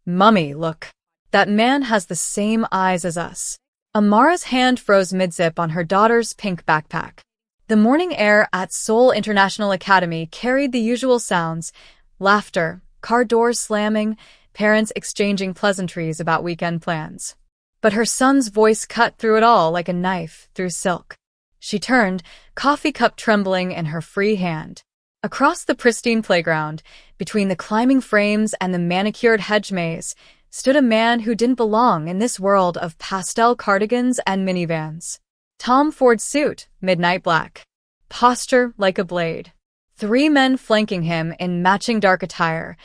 Mummy, look. That man has the same eyes as us. Amara's hand froze mid-zip on her daughter's pink backpack. The morning air at Seoul International Academy carried the usual sounds: laughter, car doors slamming, parents exchanging pleasantries about weekend plans. But her son's voice cut through it all like a knife through silk. She turned, coffee cup trembling in her free hand. Across the pristine playground, between the climbing frames and the manicured hedge maze, stood a man who didn't belong in this world of pastel cardigans and minivans. Tom Ford suit, midnight black. Posture like a blade. 3 men flanking him in matching dark attire,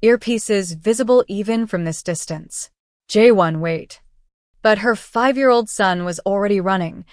earpieces visible even from this distance. J1, wait. But her 5-year-old son was already running,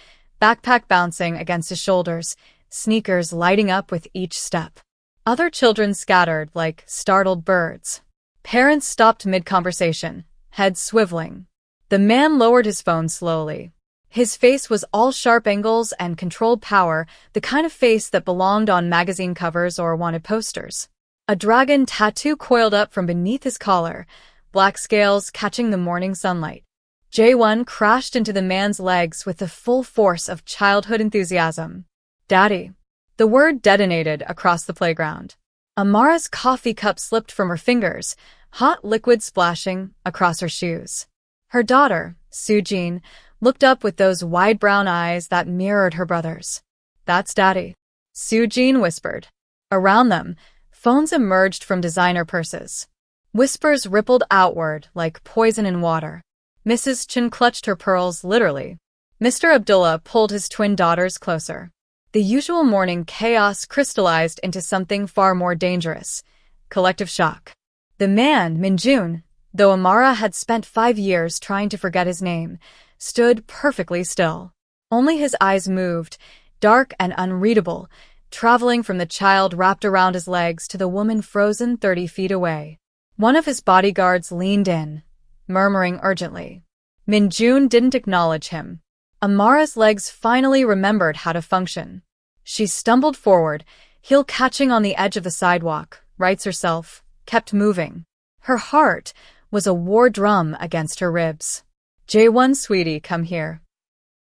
backpack bouncing against his shoulders, sneakers lighting up with each step. Other children scattered like startled birds. Parents stopped mid-conversation, heads swiveling. The man lowered his phone slowly. His face was all sharp angles and controlled power, the kind of face that belonged on magazine covers or wanted posters. A dragon tattoo coiled up from beneath his collar, black scales catching the morning sunlight. J1 crashed into the man's legs with the full force of childhood enthusiasm. Daddy. The word detonated across the playground. Amara's coffee cup slipped from her fingers, hot liquid splashing across her shoes. Her daughter, Sujin, looked up with those wide brown eyes that mirrored her brother's. That's Daddy, Sujin whispered. Around them, phones emerged from designer purses. Whispers rippled outward like poison in water. Mrs. Chen clutched her pearls literally. Mr. Abdullah pulled his twin daughters closer. The usual morning chaos crystallized into something far more dangerous: collective shock. The man, Minjun, though Amara had spent 5 years trying to forget his name, stood perfectly still. Only his eyes moved, dark and unreadable, traveling from the child wrapped around his legs to the woman frozen 30 feet away. One of his bodyguards leaned in, murmuring urgently. Minjun didn't acknowledge him. Amara's legs finally remembered how to function. She stumbled forward, heel catching on the edge of the sidewalk, rights herself, kept moving. Her heart was a war drum against her ribs. J1, sweetie, come here.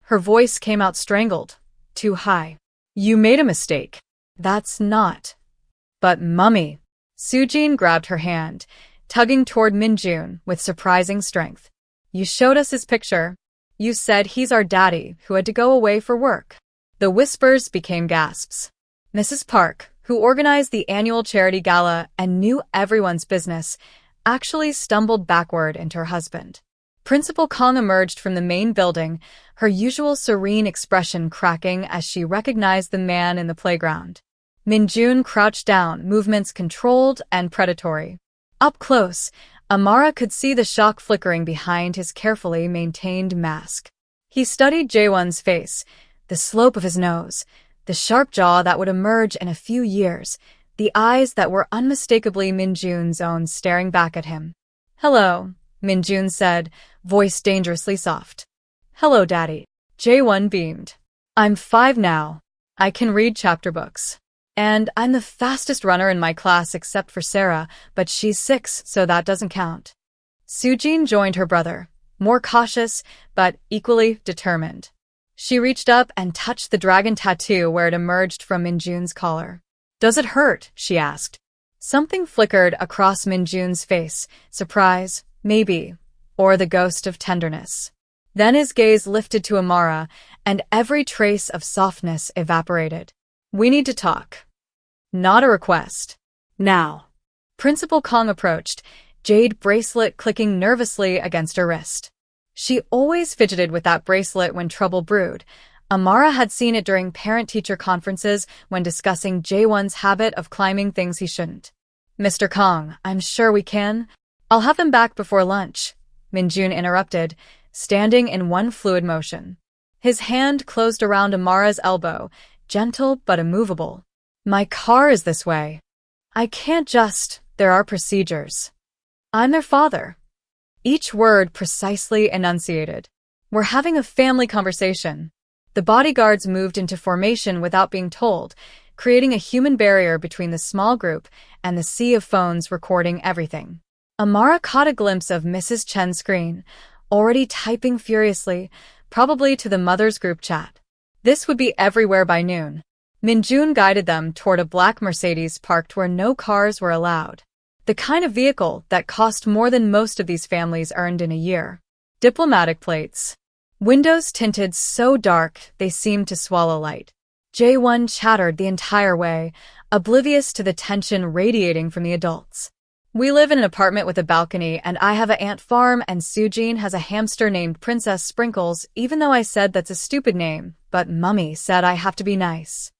Her voice came out strangled, too high. You made a mistake. That's not. But Mummy. Sujin grabbed her hand, tugging toward Minjun with surprising strength. You showed us his picture. You said he's our daddy who had to go away for work. The whispers became gasps. Mrs. Park, who organized the annual charity gala and knew everyone's business, actually stumbled backward into her husband. Principal Kong emerged from the main building, her usual serene expression cracking as she recognized the man in the playground. Minjun crouched down, movements controlled and predatory. Up close, Amara could see the shock flickering behind his carefully maintained mask. He studied J1's face, the slope of his nose, the sharp jaw that would emerge in a few years, the eyes that were unmistakably Minjun's own staring back at him. Hello, Minjun said, voice dangerously soft. Hello, Daddy. J1 beamed. I'm 5 now. I can read chapter books. And I'm the fastest runner in my class except for Sarah, but she's 6, so that doesn't count. Sujin joined her brother, more cautious, but equally determined. She reached up and touched the dragon tattoo where it emerged from Minjun's collar. Does it hurt? She asked. Something flickered across Minjun's face, surprise, maybe, or the ghost of tenderness. Then his gaze lifted to Amara, and every trace of softness evaporated. We need to talk. Not a request. Now. Principal Kong approached, jade bracelet clicking nervously against her wrist. She always fidgeted with that bracelet when trouble brewed. Amara had seen it during parent-teacher conferences when discussing J1's habit of climbing things he shouldn't. Mr. Kong, I'm sure we can. I'll have them back before lunch, Minjun interrupted, standing in one fluid motion. His hand closed around Amara's elbow, gentle but immovable. My car is this way. I can't just, there are procedures. I'm their father. Each word precisely enunciated. We're having a family conversation. The bodyguards moved into formation without being told, creating a human barrier between the small group and the sea of phones recording everything. Amara caught a glimpse of Mrs. Chen's screen, already typing furiously, probably to the mother's group chat. This would be everywhere by noon. Minjun guided them toward a black Mercedes parked where no cars were allowed. The kind of vehicle that cost more than most of these families earned in a year. Diplomatic plates. Windows tinted so dark they seemed to swallow light. Jae-won chattered the entire way, oblivious to the tension radiating from the adults. We live in an apartment with a balcony, and I have an ant farm, and Sujin has a hamster named Princess Sprinkles, even though I said that's a stupid name, but Mummy said I have to be nice.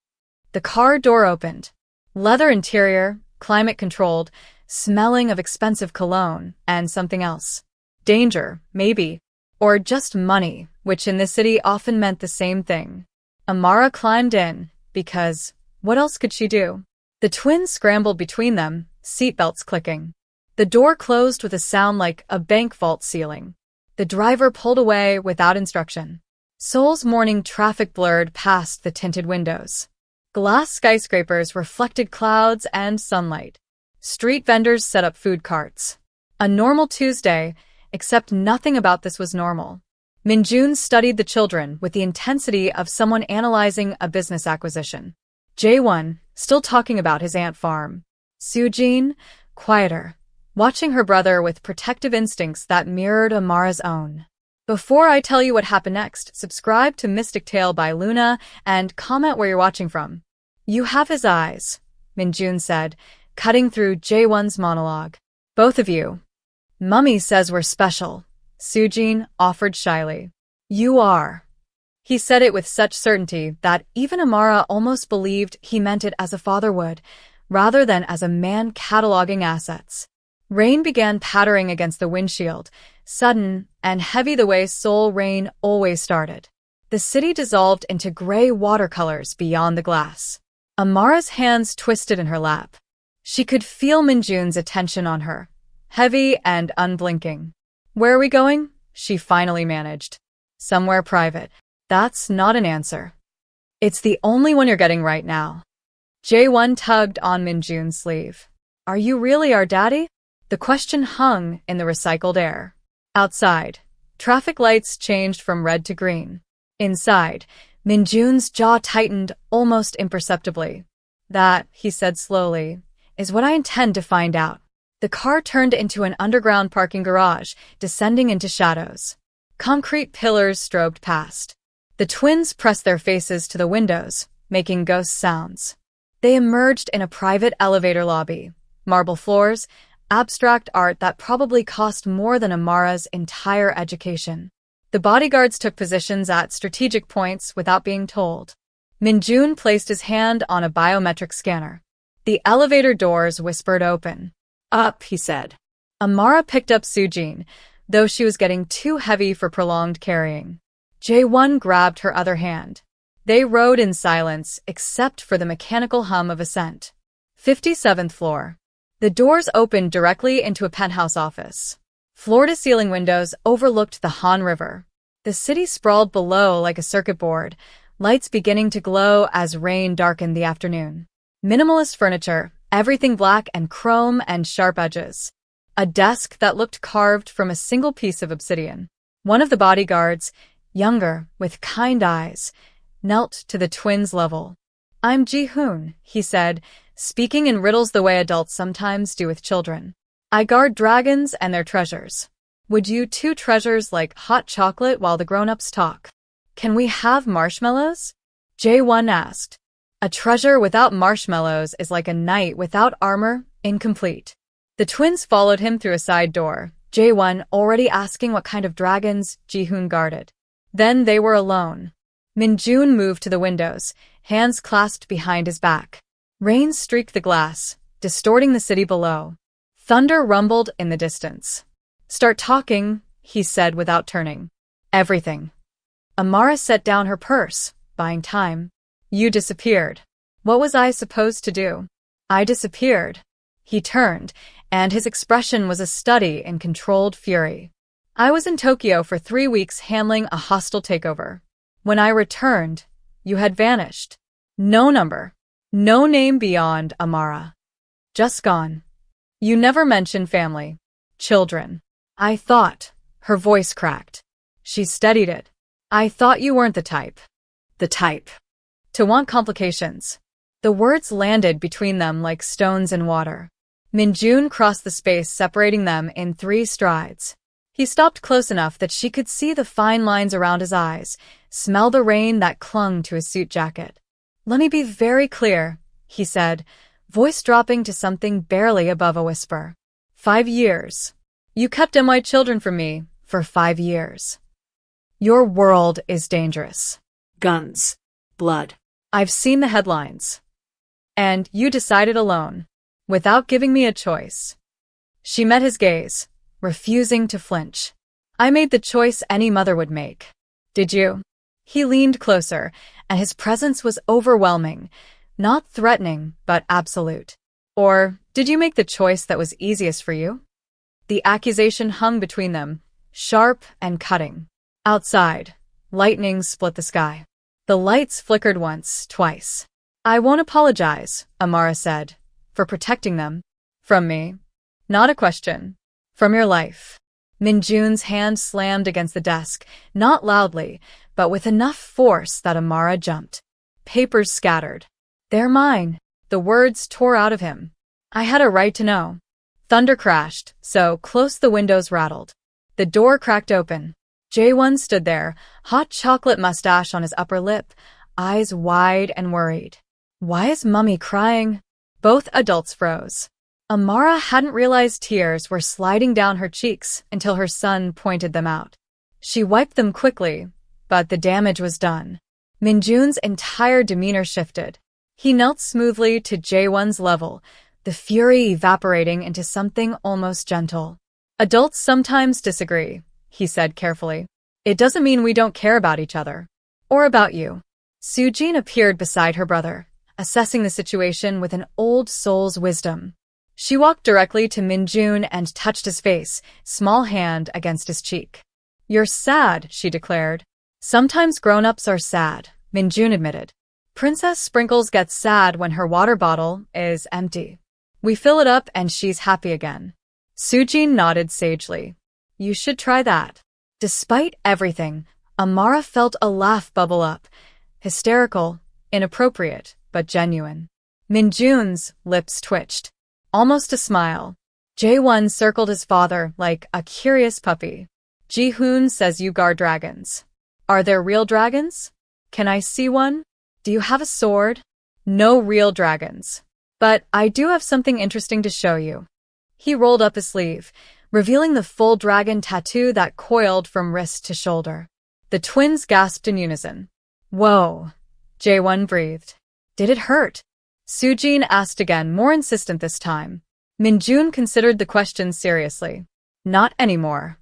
The car door opened. Leather interior, climate-controlled, smelling of expensive cologne, and something else. Danger, maybe. Or just money, which in this city often meant the same thing. Amara climbed in, because what else could she do? The twins scrambled between them, seatbelts clicking. The door closed with a sound like a bank vault ceiling. The driver pulled away without instruction. Seoul's morning traffic blurred past the tinted windows. Glass skyscrapers reflected clouds and sunlight. Street vendors set up food carts. A normal Tuesday, except nothing about this was normal. Minjun studied the children with the intensity of someone analyzing a business acquisition. Jae-won, still talking about his ant farm. Sujin, quieter, watching her brother with protective instincts that mirrored Amara's own. Before I tell you what happened next, subscribe to Mystic Tale by Luna and comment where you're watching from. You have his eyes, Minjun said, cutting through Jae-won's monologue. Both of you. Mummy says we're special, Sujin offered shyly. You are. He said it with such certainty that even Amara almost believed he meant it as a father would, rather than as a man cataloging assets. Rain began pattering against the windshield, sudden and heavy the way Seoul rain always started. The city dissolved into gray watercolors beyond the glass. Amara's hands twisted in her lap. She could feel Minjun's attention on her, heavy and unblinking. Where are we going? She finally managed. Somewhere private. That's not an answer. It's the only one you're getting right now. Jae-won tugged on Minjun's sleeve. Are you really our daddy? The question hung in the recycled air. Outside, traffic lights changed from red to green. Inside, Minjun's jaw tightened almost imperceptibly. That, he said slowly, is what I intend to find out. The car turned into an underground parking garage, descending into shadows. Concrete pillars strobed past. The twins pressed their faces to the windows, making ghost sounds. They emerged in a private elevator lobby. Marble floors, abstract art that probably cost more than Amara's entire education. The bodyguards took positions at strategic points without being told. Minjun placed his hand on a biometric scanner. The elevator doors whispered open. Up, he said. Amara picked up Sujin, though she was getting too heavy for prolonged carrying. Jae-won grabbed her other hand. They rode in silence, except for the mechanical hum of ascent. 57th floor. The doors opened directly into a penthouse office. Floor-to-ceiling windows overlooked the Han River. The city sprawled below like a circuit board, lights beginning to glow as rain darkened the afternoon. Minimalist furniture, everything black and chrome and sharp edges. A desk that looked carved from a single piece of obsidian. One of the bodyguards, younger, with kind eyes, knelt to the twins' level. I'm Ji-hoon, he said, speaking in riddles the way adults sometimes do with children. I guard dragons and their treasures. Would you two treasures like hot chocolate while the grown-ups talk? Can we have marshmallows? Jae-won asked. A treasure without marshmallows is like a knight without armor, incomplete. The twins followed him through a side door, Jae-won already asking what kind of dragons Ji-hoon guarded. Then they were alone. Minjun moved to the windows, hands clasped behind his back. Rain streaked the glass, distorting the city below. Thunder rumbled in the distance. Start talking, he said without turning. Everything. Amara set down her purse, buying time. You disappeared. What was I supposed to do? I disappeared. He turned, and his expression was a study in controlled fury. I was in Tokyo for 3 weeks handling a hostile takeover. When I returned, you had vanished. No number. No name beyond Amara. Just gone. You never mentioned family. Children. I thought. Her voice cracked. She steadied it. I thought you weren't the type. The type. To want complications. The words landed between them like stones in water. Minjun crossed the space separating them in 3 strides. He stopped close enough that she could see the fine lines around his eyes, smell the rain that clung to his suit jacket. Let me be very clear, he said, voice dropping to something barely above a whisper. 5 years. You kept my children from me for 5 years. Your world is dangerous. Guns. Blood. I've seen the headlines. And you decided alone, without giving me a choice. She met his gaze, refusing to flinch. I made the choice any mother would make. Did you? He leaned closer, and his presence was overwhelming, not threatening, but absolute. Or did you make the choice that was easiest for you? The accusation hung between them, sharp and cutting. Outside, lightning split the sky. The lights flickered once, twice. I won't apologize, Amara said, for protecting them. From me. Not a question. From your life. Minjun's hand slammed against the desk, not loudly, but with enough force that Amara jumped. Papers scattered. They're mine. The words tore out of him. I had a right to know. Thunder crashed, so close the windows rattled. The door cracked open. Jaewon stood there, hot chocolate mustache on his upper lip, eyes wide and worried. Why is Mummy crying? Both adults froze. Amara hadn't realized tears were sliding down her cheeks until her son pointed them out. She wiped them quickly, but the damage was done. Minjun's entire demeanor shifted. He knelt smoothly to Jaewon's level, the fury evaporating into something almost gentle. Adults sometimes disagree, he said carefully. It doesn't mean we don't care about each other. Or about you. Sujin appeared beside her brother, assessing the situation with an old soul's wisdom. She walked directly to Minjun and touched his face, small hand against his cheek. You're sad, she declared. Sometimes grown-ups are sad, Minjun admitted. Princess Sprinkles gets sad when her water bottle is empty. We fill it up and she's happy again. Sujin nodded sagely. You should try that. Despite everything, Amara felt a laugh bubble up. Hysterical, inappropriate, but genuine. Minjun's lips twitched. Almost a smile. Jaewon circled his father like a curious puppy. Ji-hoon says you guard dragons. Are there real dragons? Can I see one? Do you have a sword? No real dragons. But I do have something interesting to show you. He rolled up his sleeve, revealing the full dragon tattoo that coiled from wrist to shoulder. The twins gasped in unison. Whoa, Jaewon breathed. Did it hurt? Sujin asked again, more insistent this time. Minjun considered the question seriously. Not anymore.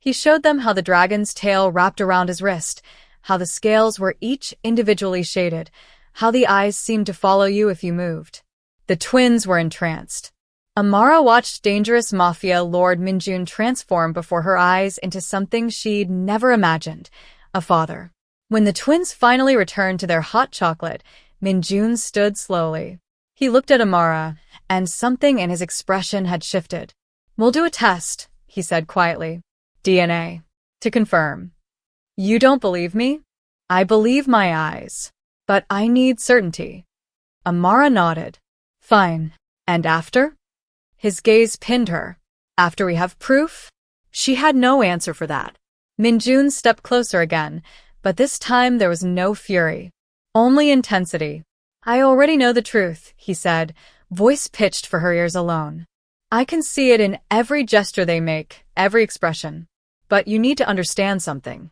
He showed them how the dragon's tail wrapped around his wrist, how the scales were each individually shaded, how the eyes seemed to follow you if you moved. The twins were entranced. Amara watched dangerous Mafia Lord Minjun transform before her eyes into something she'd never imagined, a father. When the twins finally returned to their hot chocolate, Minjun stood slowly. He looked at Amara, and something in his expression had shifted. We'll do a test, he said quietly. DNA. To confirm. You don't believe me? I believe my eyes. But I need certainty. Amara nodded. Fine. And after? His gaze pinned her. After we have proof? She had no answer for that. Minjun stepped closer again, but this time there was no fury. Only intensity. I already know the truth, he said, voice pitched for her ears alone. I can see it in every gesture they make, every expression. But you need to understand something.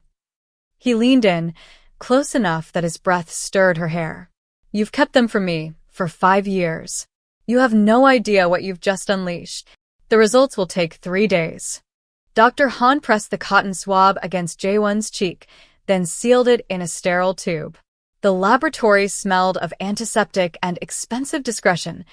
He leaned in, close enough that his breath stirred her hair. You've kept them from me for 5 years. You have no idea what you've just unleashed. The results will take 3 days. Dr. Han pressed the cotton swab against Jaewon's cheek, then sealed it in a sterile tube. The laboratory smelled of antiseptic and expensive discretion,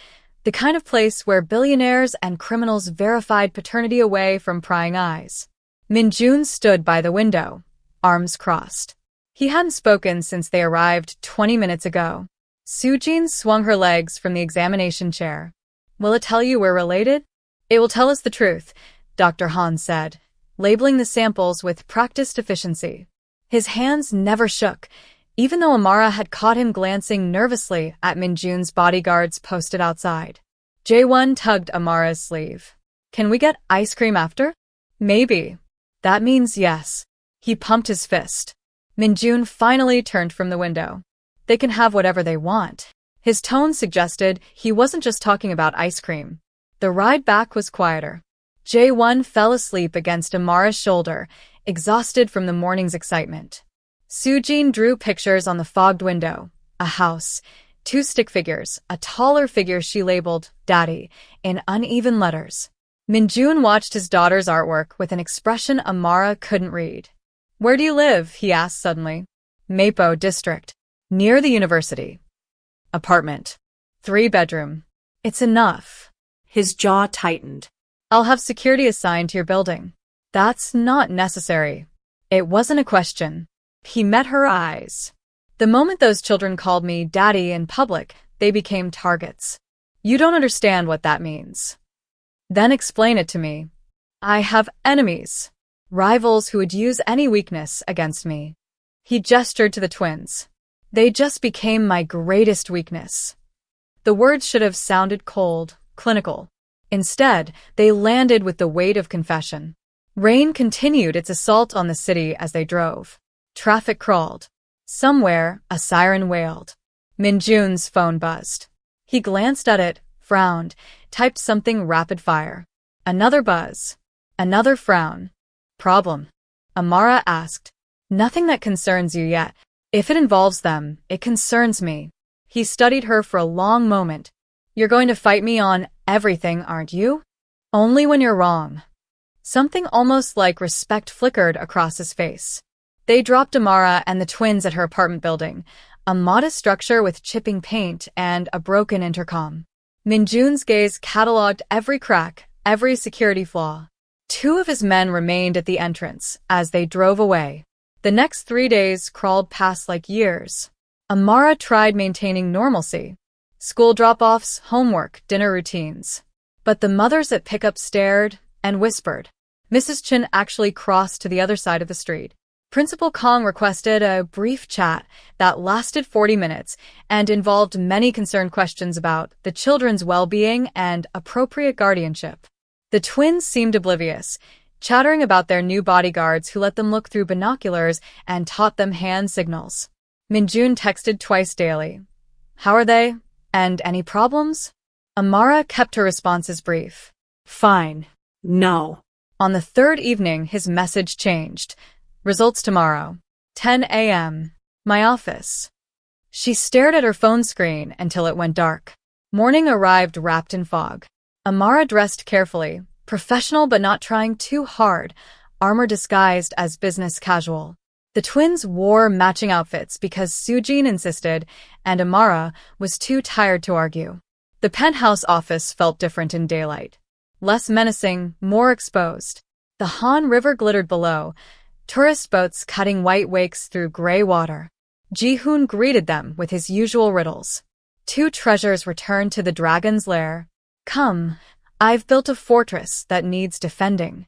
the kind of place where billionaires and criminals verified paternity away from prying eyes. Minjun stood by the window, arms crossed. He hadn't spoken since they arrived 20 minutes ago. Sujin swung her legs from the examination chair. Will it tell you we're related? It will tell us the truth, Dr. Han said, labeling the samples with practiced efficiency. His hands never shook, even though Amara had caught him glancing nervously at Minjun's bodyguards posted outside. Jae-won tugged Amara's sleeve. Can we get ice cream after? Maybe. That means yes. He pumped his fist. Minjun finally turned from the window. They can have whatever they want. His tone suggested he wasn't just talking about ice cream. The ride back was quieter. Jae-won fell asleep against Amara's shoulder, exhausted from the morning's excitement. Soo-jin drew pictures on the fogged window. A house, 2 stick figures, a taller figure she labeled Daddy in uneven letters. Minjun watched his daughter's artwork with an expression Amara couldn't read. Where do you live? He asked suddenly. Mapo District. Near the university. Apartment. 3-bedroom. It's enough. His jaw tightened. I'll have security assigned to your building. That's not necessary. It wasn't a question. He met her eyes. The moment those children called me Daddy in public, they became targets. You don't understand what that means. Then explain it to me. I have enemies. Rivals who would use any weakness against me. He gestured to the twins. They just became my greatest weakness. The words should have sounded cold, clinical. Instead, they landed with the weight of confession. Rain continued its assault on the city as they drove. Traffic crawled. Somewhere, a siren wailed. Minjun's phone buzzed. He glanced at it, frowned, typed something rapid fire. Another buzz. Another frown. Problem? Amara asked. Nothing that concerns you yet. If it involves them, it concerns me. He studied her for a long moment. You're going to fight me on everything, aren't you? Only when you're wrong. Something almost like respect flickered across his face. They dropped Amara and the twins at her apartment building, a modest structure with chipping paint and a broken intercom. Minjun's gaze cataloged every crack, every security flaw. 2 of his men remained at the entrance as they drove away. The next 3 days crawled past like years. Amara tried maintaining normalcy. School drop-offs, homework, dinner routines. But the mothers at pickup stared and whispered. Mrs. Chin actually crossed to the other side of the street. Principal Kong requested a brief chat that lasted 40 minutes and involved many concerned questions about the children's well-being and appropriate guardianship. The twins seemed oblivious, chattering about their new bodyguards who let them look through binoculars and taught them hand signals. Minjun texted twice daily. How are they? And any problems? Amara kept her responses brief. Fine. No. On the 3rd evening, his message changed. Results tomorrow. 10 a.m. My office. She stared at her phone screen until it went dark. Morning arrived wrapped in fog. Amara dressed carefully, professional but not trying too hard, armor disguised as business casual. The twins wore matching outfits because Soo-jin insisted, and Amara was too tired to argue. The penthouse office felt different in daylight. Less menacing, more exposed. The Han River glittered below, tourist boats cutting white wakes through gray water. Ji-hoon greeted them with his usual riddles. 2 treasures returned to the dragon's lair. Come, I've built a fortress that needs defending.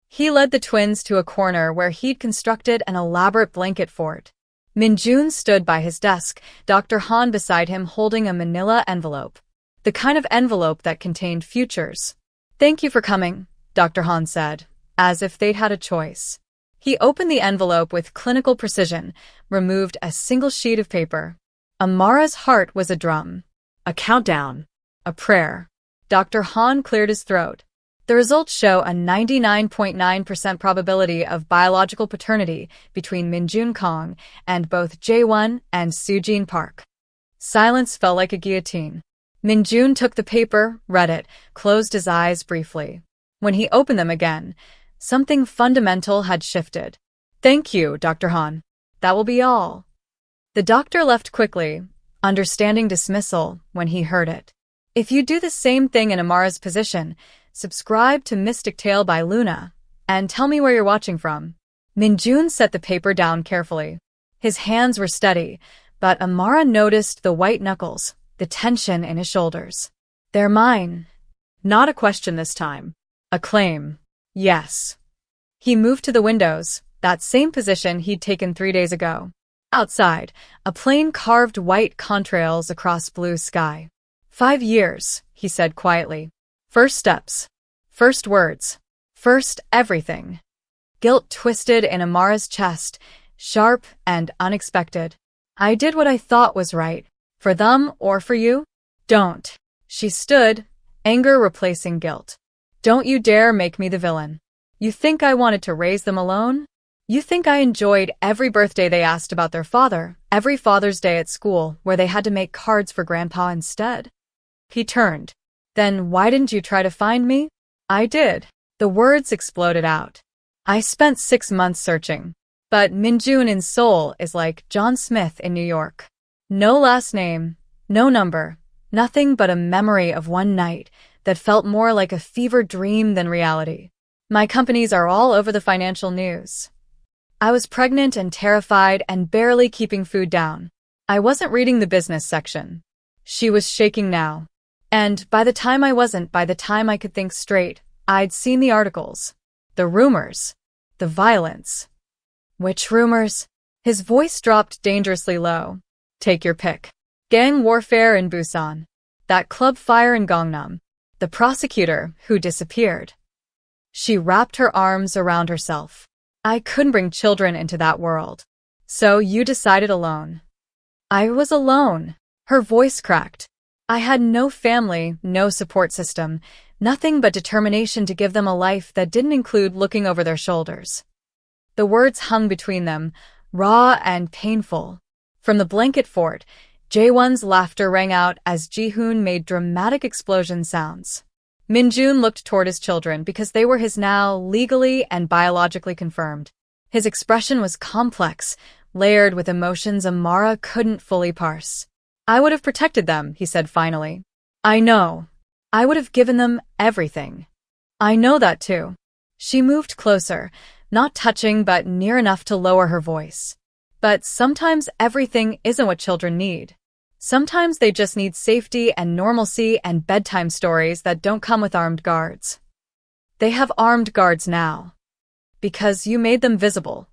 He led the twins to a corner where he'd constructed an elaborate blanket fort. Minjun stood by his desk, Dr. Han beside him holding a manila envelope. The kind of envelope that contained futures. Thank you for coming, Dr. Han said, as if they'd had a choice. He opened the envelope with clinical precision, removed a single sheet of paper. Amara's heart was a drum. A countdown. A prayer. Dr. Han cleared his throat. The results show a 99.9% probability of biological paternity between Minjun Kong and both Jae-won and Soo-jin Park. Silence fell like a guillotine. Minjun took the paper, read it, closed his eyes briefly. When he opened them again, something fundamental had shifted. Thank you, Dr. Han. That will be all. The doctor left quickly, understanding dismissal when he heard it. If you do the same thing in Amara's position, subscribe to Mystic Tale by Luna, and tell me where you're watching from. Minjun set the paper down carefully. His hands were steady, but Amara noticed the white knuckles, the tension in his shoulders. They're mine. Not a question this time. A claim. Yes. He moved to the windows, that same position he'd taken 3 days ago. Outside, a plane carved white contrails across blue sky. 5 years, he said quietly. First steps. First words. First everything. Guilt twisted in Amara's chest, sharp and unexpected. I did what I thought was right. For them or for you? Don't. She stood, anger replacing guilt. Don't you dare make me the villain. You think I wanted to raise them alone? You think I enjoyed every birthday they asked about their father, every Father's Day at school where they had to make cards for Grandpa instead? He turned. Then why didn't you try to find me? I did. The words exploded out. I spent 6 months searching. But Minjun in Seoul is like John Smith in New York. No last name, no number, nothing but a memory of one night that felt more like a fever dream than reality. My companies are all over the financial news. I was pregnant and terrified and barely keeping food down. I wasn't reading the business section. She was shaking now. And by the time I could think straight, I'd seen the articles. The rumors. The violence. Which rumors? His voice dropped dangerously low. Take your pick. Gang warfare in Busan. That club fire in Gangnam. The prosecutor who disappeared. She wrapped her arms around herself. I couldn't bring children into that world. So you decided alone. I was alone. Her voice cracked. I had no family, no support system, nothing but determination to give them a life that didn't include looking over their shoulders. The words hung between them, raw and painful. From the blanket fort, Jaewon's laughter rang out as Jihoon made dramatic explosion sounds. Minjun looked toward his children because they were his now, legally and biologically confirmed. His expression was complex, layered with emotions Amara couldn't fully parse. I would have protected them, he said finally. I know. I would have given them everything. I know that too. She moved closer, not touching but near enough to lower her voice. But sometimes everything isn't what children need. Sometimes they just need safety and normalcy and bedtime stories that don't come with armed guards. They have armed guards now. Because you made them visible.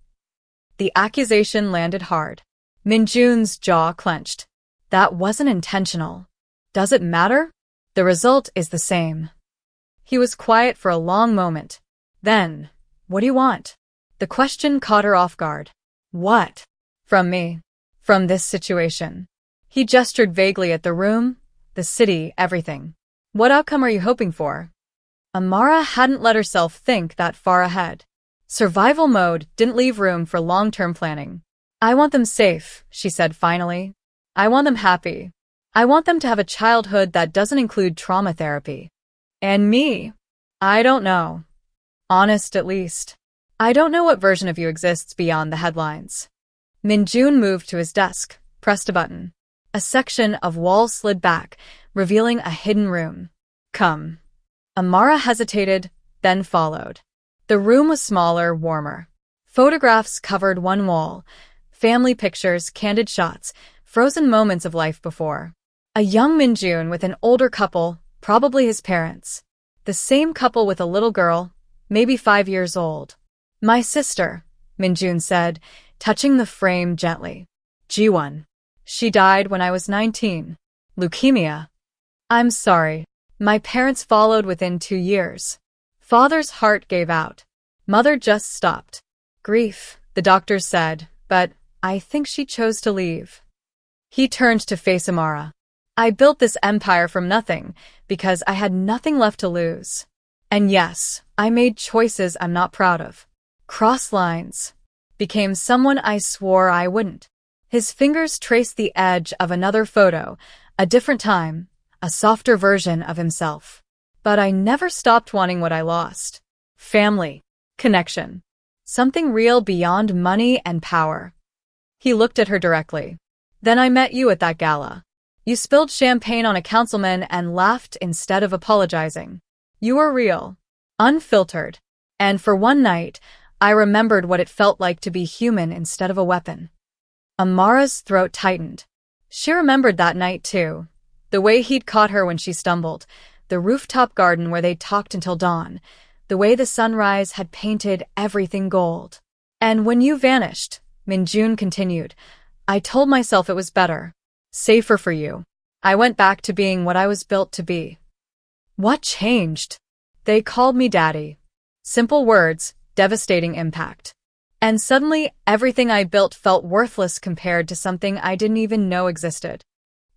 The accusation landed hard. Minjun's jaw clenched. That wasn't intentional. Does it matter? The result is the same. He was quiet for a long moment. Then, what do you want? The question caught her off guard. What? From me. From this situation. He gestured vaguely at the room, the city, everything. What outcome are you hoping for? Amara hadn't let herself think that far ahead. Survival mode didn't leave room for long-term planning. I want them safe, she said finally. I want them happy. I want them to have a childhood that doesn't include trauma therapy. And me? I don't know. Honest, at least. I don't know what version of you exists beyond the headlines. Minjun moved to his desk, pressed a button. A section of wall slid back, revealing a hidden room. Come. Amara hesitated, then followed. The room was smaller, warmer. Photographs covered one wall. Family pictures, candid shots, frozen moments of life before. A young Minjun with an older couple, probably his parents. The same couple with a little girl, maybe 5 years old. My sister, Minjun said, touching the frame gently. Jiwon. She died when I was 19. Leukemia. I'm sorry. My parents followed within 2 years. Father's heart gave out. Mother just stopped. Grief, the doctors said, but I think she chose to leave. He turned to face Amara. I built this empire from nothing because I had nothing left to lose. And yes, I made choices I'm not proud of. Crossed lines. Became someone I swore I wouldn't. His fingers traced the edge of another photo, a different time, a softer version of himself. But I never stopped wanting what I lost. Family. Connection. Something real beyond money and power. He looked at her directly. Then I met you at that gala. You spilled champagne on a councilman and laughed instead of apologizing. You were real. Unfiltered. And for one night, I remembered what it felt like to be human instead of a weapon. Amara's throat tightened. She remembered that night too. The way he'd caught her when she stumbled, the rooftop garden where they talked until dawn, the way the sunrise had painted everything gold. And when you vanished, Minjun continued, I told myself it was better, safer for you. I went back to being what I was built to be. What changed? They called me Daddy. Simple words, devastating impact. And suddenly, everything I built felt worthless compared to something I didn't even know existed.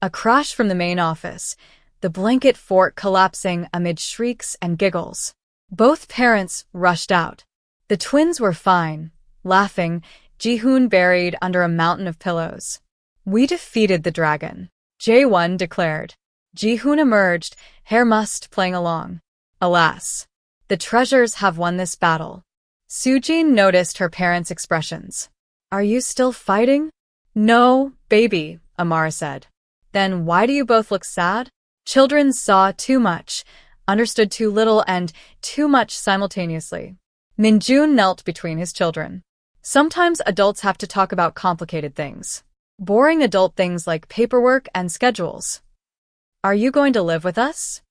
A crash from the main office, the blanket fort collapsing amid shrieks and giggles. Both parents rushed out. The twins were fine, laughing, Jihoon buried under a mountain of pillows. We defeated the dragon, Jae-won declared. Jihoon emerged, hair mussed playing along. Alas, the treasures have won this battle. Sujin noticed her parents' expressions. Are you still fighting? No, baby, Amara said. Then why do you both look sad? Children saw too much, understood too little, and too much simultaneously. Minjun knelt between his children. Sometimes adults have to talk about complicated things. Boring adult things like paperwork and schedules. Are you going to live with us?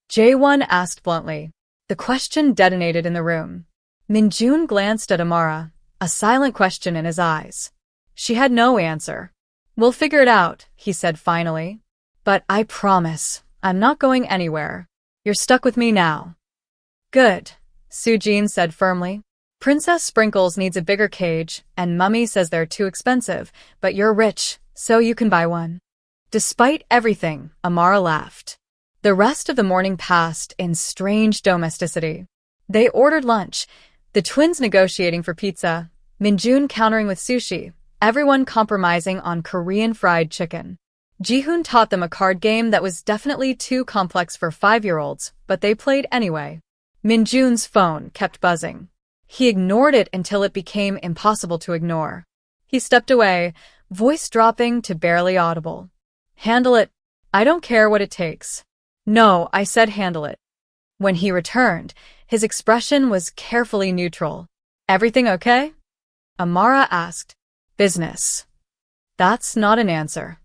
Jae-won asked bluntly. The question detonated in the room. Minjun glanced at Amara, a silent question in his eyes. She had no answer. We'll figure it out, he said finally. But I promise, I'm not going anywhere. You're stuck with me now. Good, Sujin said firmly. Princess Sprinkles needs a bigger cage, and Mummy says they're too expensive, but you're rich, so you can buy one. Despite everything, Amara laughed. The rest of the morning passed in strange domesticity. They ordered lunch, the twins negotiating for pizza, Minjun countering with sushi, everyone compromising on Korean fried chicken. Jihoon taught them a card game that was definitely too complex for 5-year-olds, but they played anyway. Minjun's phone kept buzzing. He ignored it until it became impossible to ignore. He stepped away, voice dropping to barely audible. Handle it. I don't care what it takes. No, I said handle it. When he returned, his expression was carefully neutral. Everything okay? Amara asked. Business. That's not an answer.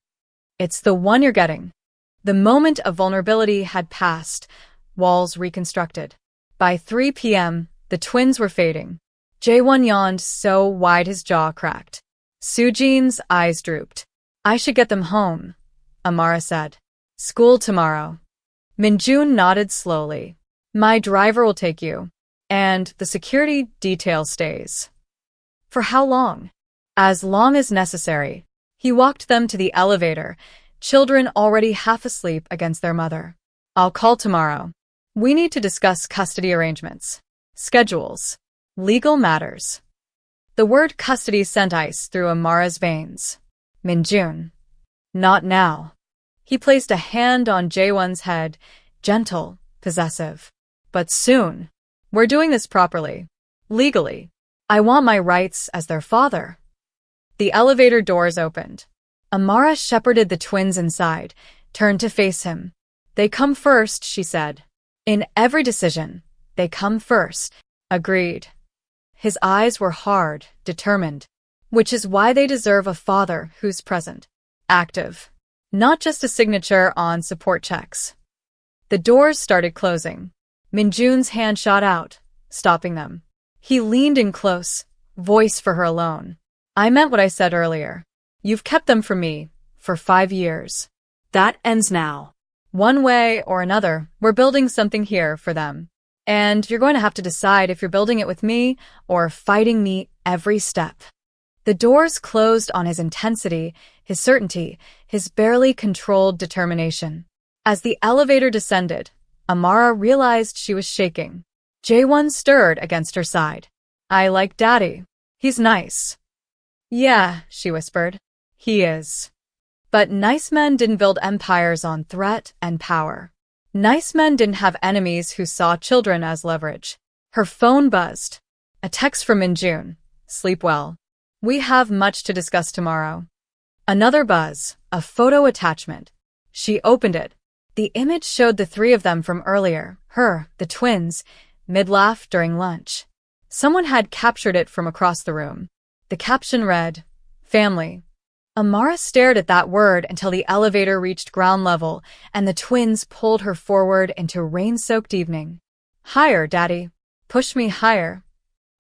It's the one you're getting. The moment of vulnerability had passed, walls reconstructed. By 3 p.m., the twins were fading. Jae-won yawned so wide his jaw cracked. Sujin's eyes drooped. I should get them home, Amara said. School tomorrow. Minjun nodded slowly. My driver will take you. And the security detail stays. For how long? As long as necessary. He walked them to the elevator, children already half asleep against their mother. I'll call tomorrow. We need to discuss custody arrangements. Schedules. Legal matters. The word custody sent ice through Amara's veins. Minjun. Not now. He placed a hand on Jae-won's head, gentle, possessive. But soon. We're doing this properly. Legally. I want my rights as their father. The elevator doors opened. Amara shepherded the twins inside, turned to face him. They come first, she said. In every decision, they come first. Agreed. His eyes were hard, determined. Which is why they deserve a father who's present. Active. Not just a signature on support checks. The doors started closing. Minjun's hand shot out, stopping them. He leaned in close, voice for her alone. I meant what I said earlier. You've kept them from me for 5 years. That ends now. One way or another, we're building something here for them. And you're going to have to decide if you're building it with me or fighting me every step. The doors closed on his intensity, his certainty, his barely controlled determination. As the elevator descended, Amara realized she was shaking. Jae-won stirred against her side. I like Daddy. He's nice. Yeah, she whispered. He is. But nice men didn't build empires on threat and power. Nice men didn't have enemies who saw children as leverage. Her phone buzzed. A text from Minjun. Sleep well. We have much to discuss tomorrow. Another buzz, a photo attachment. She opened it. The image showed the 3 of them from earlier, her, the twins, mid-laugh during lunch. Someone had captured it from across the room. The caption read, Family. Amara stared at that word until the elevator reached ground level and the twins pulled her forward into rain-soaked evening. Higher, Daddy. Push me higher.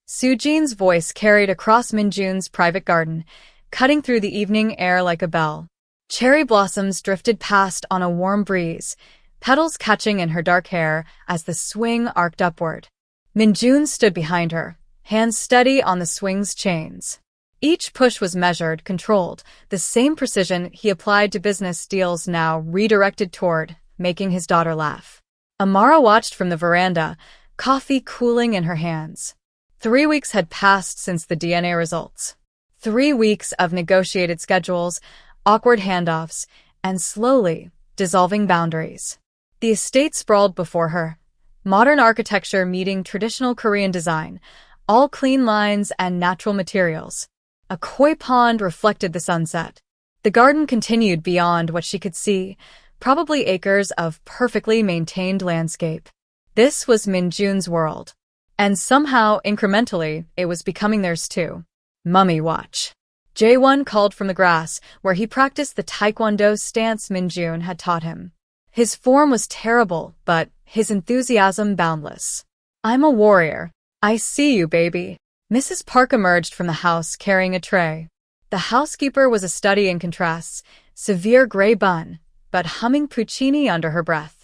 Sujin's voice carried across Minjun's private garden, cutting through the evening air like a bell. Cherry blossoms drifted past on a warm breeze, petals catching in her dark hair as the swing arced upward. Minjun stood behind her, hands steady on the swing's chains. Each push was measured, controlled, the same precision he applied to business deals now redirected toward making his daughter laugh. Amara watched from the veranda, coffee cooling in her hands. 3 weeks had passed since the DNA results. 3 weeks of negotiated schedules, awkward handoffs, and slowly dissolving boundaries. The estate sprawled before her, modern architecture meeting traditional Korean design, all clean lines and natural materials. A koi pond reflected the sunset. The garden continued beyond what she could see, probably acres of perfectly maintained landscape. This was Minjun's world. And somehow, incrementally, it was becoming theirs too. Mummy watch. Jae-won called from the grass, where he practiced the taekwondo stance Minjun had taught him. His form was terrible, but his enthusiasm boundless. I'm a warrior. I see you, baby. Mrs. Park emerged from the house carrying a tray. The housekeeper was a study in contrasts, severe gray bun, but humming Puccini under her breath.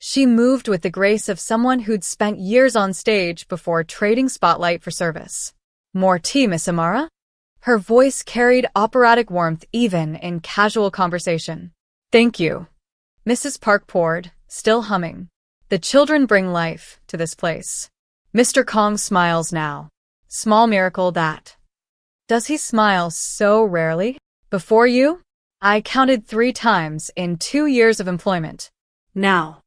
She moved with the grace of someone who'd spent years on stage before trading spotlight for service. More tea, Miss Amara? Her voice carried operatic warmth even in casual conversation. Thank you. Mrs. Park poured, still humming. The children bring life to this place. Mr. Kong smiles now. Small miracle that. Does he smile so rarely? Before you? I counted 3 times in 2 years of employment. Now.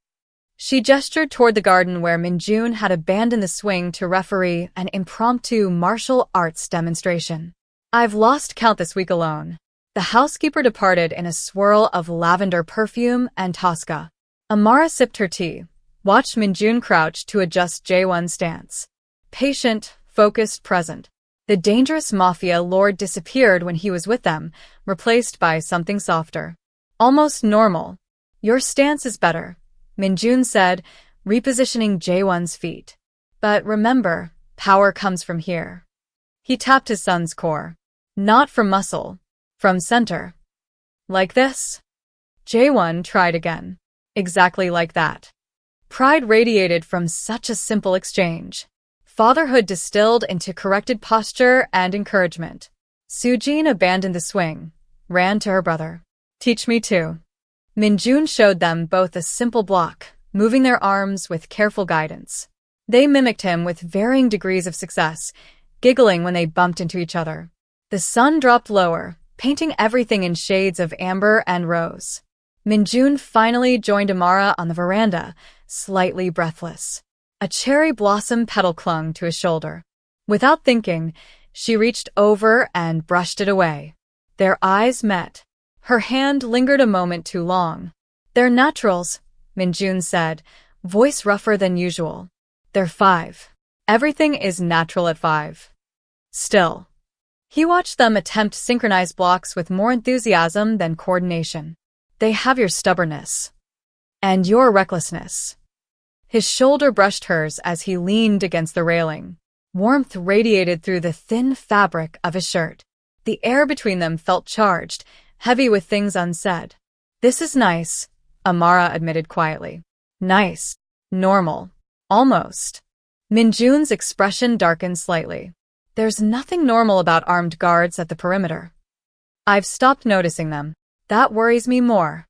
She gestured toward the garden where Minjun had abandoned the swing to referee an impromptu martial arts demonstration. I've lost count this week alone. The housekeeper departed in a swirl of lavender perfume and Tosca. Amara sipped her tea, watched Minjun crouch to adjust Jae-won's stance. Patient, focused, present. The dangerous Mafia lord disappeared when he was with them, replaced by something softer. Almost normal. Your stance is better, Minjun said, repositioning Jae-won's feet. But remember, power comes from here. He tapped his son's core. Not from muscle, from center. Like this? Jae-won tried again. Exactly like that. Pride radiated from such a simple exchange. Fatherhood distilled into corrected posture and encouragement. Sujin abandoned the swing, ran to her brother. Teach me too. Minjun showed them both a simple block, moving their arms with careful guidance. They mimicked him with varying degrees of success, giggling when they bumped into each other. The sun dropped lower, painting everything in shades of amber and rose. Minjun finally joined Amara on the veranda, slightly breathless. A cherry blossom petal clung to his shoulder. Without thinking, she reached over and brushed it away. Their eyes met. Her hand lingered a moment too long. They're naturals, Minjun said, voice rougher than usual. They're 5. Everything is natural at 5. Still. He watched them attempt synchronized blocks with more enthusiasm than coordination. They have your stubbornness. And your recklessness. His shoulder brushed hers as he leaned against the railing. Warmth radiated through the thin fabric of his shirt. The air between them felt charged, heavy with things unsaid. This is nice, Amara admitted quietly. Nice. Normal. Almost. Minjun's expression darkened slightly. There's nothing normal about armed guards at the perimeter. I've stopped noticing them. That worries me more.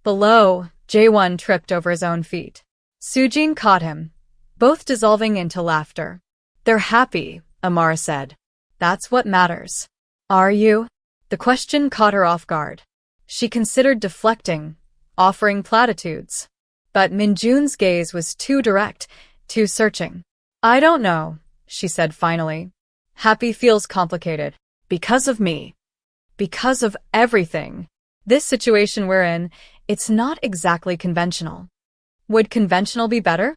Below, Jae-won tripped over his own feet. Sujin caught him, both dissolving into laughter. They're happy, Amara said. That's what matters. Are you? The question caught her off guard. She considered deflecting, offering platitudes. But Minjun's gaze was too direct, too searching. I don't know, she said finally. Happy feels complicated. Because of me. Because of everything. This situation we're in, it's not exactly conventional. Would conventional be better?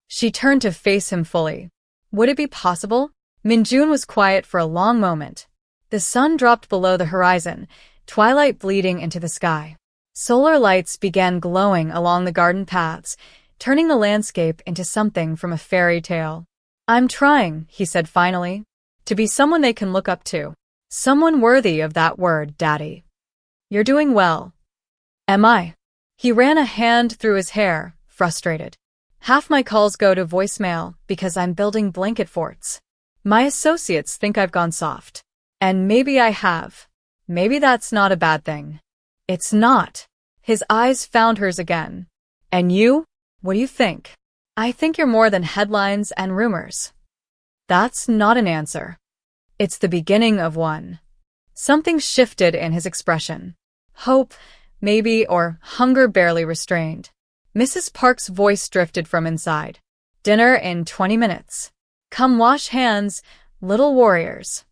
She turned to face him fully. Would it be possible? Minjun was quiet for a long moment. The sun dropped below the horizon, twilight bleeding into the sky. Solar lights began glowing along the garden paths, turning the landscape into something from a fairy tale. I'm trying, he said finally, to be someone they can look up to. Someone worthy of that word, Daddy. You're doing well. Am I? He ran a hand through his hair, frustrated. Half my calls go to voicemail because I'm building blanket forts. My associates think I've gone soft. And maybe I have. Maybe that's not a bad thing. It's not. His eyes found hers again. And you? What do you think? I think you're more than headlines and rumors. That's not an answer. It's the beginning of one. Something shifted in his expression. Hope, maybe, or hunger barely restrained. Mrs. Park's voice drifted from inside. Dinner in 20 minutes. Come wash hands, little warriors.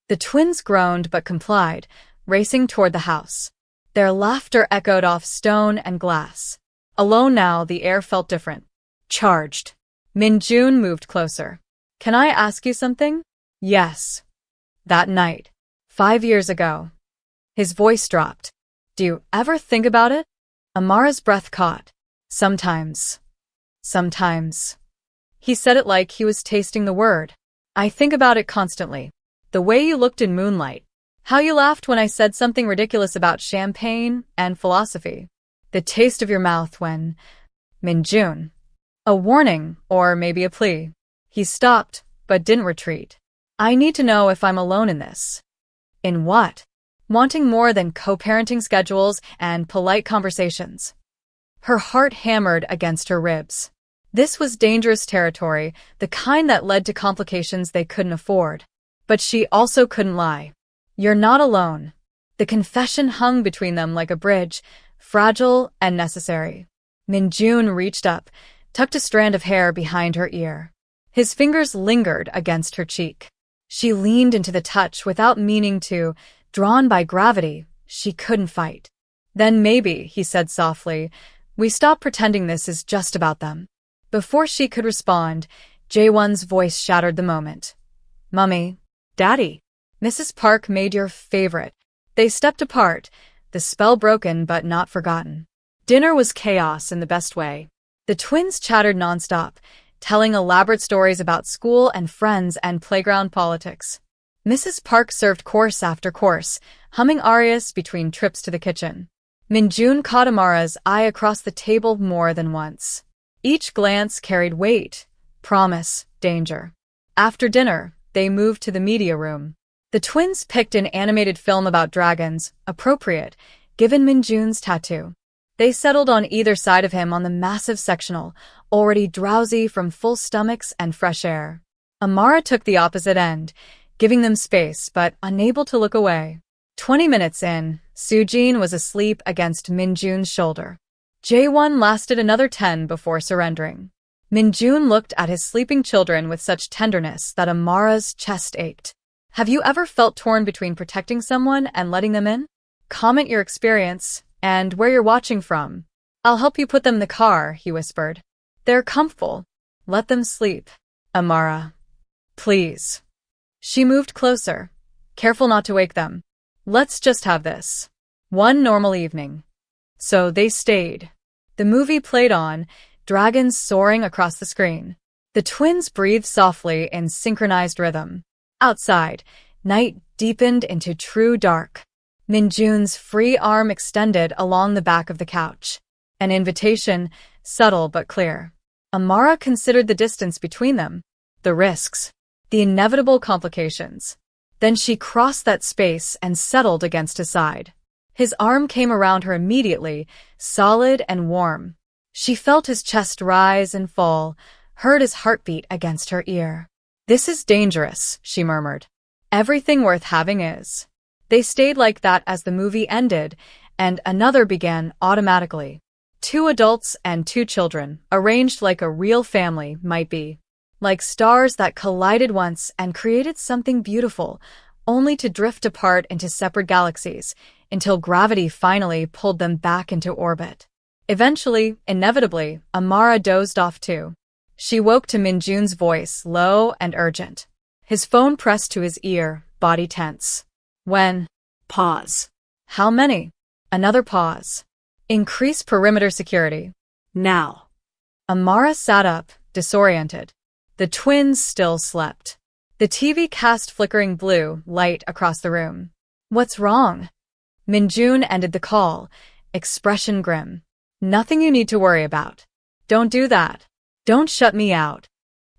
The twins groaned but complied, racing toward the house. Their laughter echoed off stone and glass. Alone now, the air felt different. Charged. Min-jun moved closer. Can I ask you something? Yes. That night. 5 years ago. His voice dropped. Do you ever think about it? Amara's breath caught. Sometimes. Sometimes. He said it like he was tasting the word. I think about it constantly. The way you looked in moonlight. How you laughed when I said something ridiculous about champagne and philosophy. The taste of your mouth when… Min-jun. A warning, or maybe a plea. He stopped, but didn't retreat. I need to know if I'm alone in this. In what? Wanting more than co-parenting schedules and polite conversations. Her heart hammered against her ribs. This was dangerous territory, the kind that led to complications they couldn't afford. But she also couldn't lie. You're not alone. The confession hung between them like a bridge, fragile and necessary. Min-jun reached up, tucked a strand of hair behind her ear. His fingers lingered against her cheek. She leaned into the touch without meaning to, drawn by gravity. She couldn't fight. Then maybe, he said softly, we stop pretending this is just about them. Before she could respond, Jaewon's voice shattered the moment. Mummy. Daddy. Mrs. Park made your favorite. They stepped apart, the spell broken but not forgotten. Dinner was chaos in the best way. The twins chattered nonstop, telling elaborate stories about school and friends and playground politics. Mrs. Park served course after course, humming arias between trips to the kitchen. Min-jun caught Amara's eye across the table more than once. Each glance carried weight, promise, danger. After dinner, they moved to the media room. The twins picked an animated film about dragons, appropriate, given Min-jun's tattoo. They settled on either side of him on the massive sectional, already drowsy from full stomachs and fresh air. Amara took the opposite end, giving them space but unable to look away. 20 minutes in, Sujin was asleep against Min-jun's shoulder. Jaewon lasted another 10 before surrendering. Min-jun looked at his sleeping children with such tenderness that Amara's chest ached. Have you ever felt torn between protecting someone and letting them in? Comment your experience and where you're watching from. I'll help you put them in the car, he whispered. They're comfortable. Let them sleep. Amara. Please. She moved closer, careful not to wake them. Let's just have this. One normal evening. So they stayed. The movie played on, dragons soaring across the screen. The twins breathed softly in synchronized rhythm. Outside, night deepened into true dark. Min-jun's free arm extended along the back of the couch. An invitation, subtle but clear. Amara considered the distance between them, the risks, the inevitable complications. Then she crossed that space and settled against his side. His arm came around her immediately, solid and warm. She felt his chest rise and fall, heard his heartbeat against her ear. This is dangerous, she murmured. Everything worth having is. They stayed like that as the movie ended, and another began automatically. 2 adults and 2 children, arranged like a real family might be. Like stars that collided once and created something beautiful, only to drift apart into separate galaxies, until gravity finally pulled them back into orbit. Eventually, inevitably, Amara dozed off too. She woke to Min-jun's voice, low and urgent. His phone pressed to his ear, body tense. When? Pause. How many? Another pause. Increase perimeter security. Now. Amara sat up, disoriented. The twins still slept. The TV cast flickering blue light across the room. What's wrong? Minjun ended the call, expression grim. Nothing you need to worry about. Don't do that. Don't shut me out.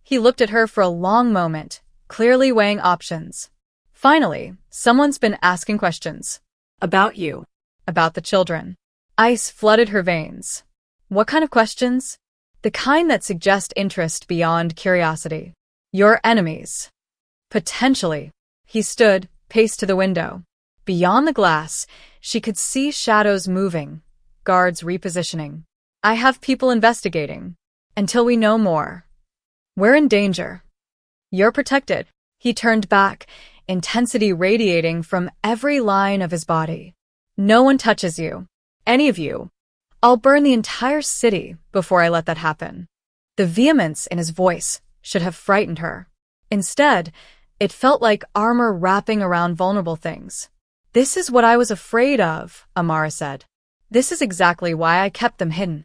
He looked at her for a long moment, clearly weighing options. Finally, someone's been asking questions. About you. About the children. Ice flooded her veins. What kind of questions? The kind that suggest interest beyond curiosity. Your enemies. Potentially. He stood, paced to the window. Beyond the glass, she could see shadows moving, guards repositioning. I have people investigating. Until we know more. We're in danger. You're protected. He turned back, intensity radiating from every line of his body. No one touches you. Any of you. I'll burn the entire city before I let that happen. The vehemence in his voice should have frightened her. Instead, it felt like armor wrapping around vulnerable things. This is what I was afraid of, Amara said. This is exactly why I kept them hidden.